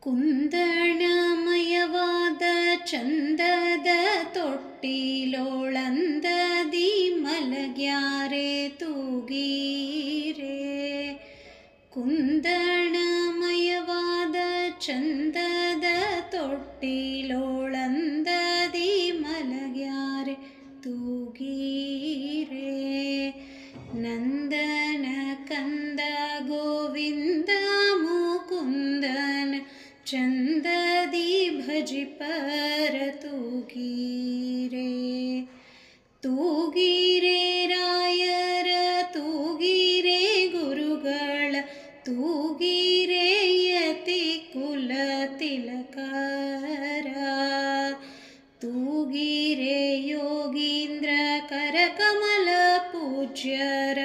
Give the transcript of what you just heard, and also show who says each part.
Speaker 1: ಕುಂದಣಮಯವಾದ ಚಂದದ ತೊಟ್ಟಿಲೋಳಂದದಿ ಮಲಗ್ಯಾರೆ ತೂಗೀರೆ. ಕುಂದಣಮಯವಾದ ಚಂದದ ತೊಟ್ಟಿಲೋಳಂದದಿ ಮಲಗ್ಯಾರೆ ತೂಗೀರೆ. ನಂದನ ಕಂದ ಗೋವಿಂದ ಮುಕುಂದನ ಚಂದದಿ ಭಜಿಪರ ತೂಗೀರೆ. ತೂಗೀರೆ ರಾಯರ ತೂಗೀರೆ ಗುರುಗಳ ತೂಗೀರೆ ಯತಿ ಕುಲ ತಿಲಕರ. ತೂಗೀರೆ ಯೋಗೀಂದ್ರ ಕರಕಮಲ ಪೂಜ್ಯರ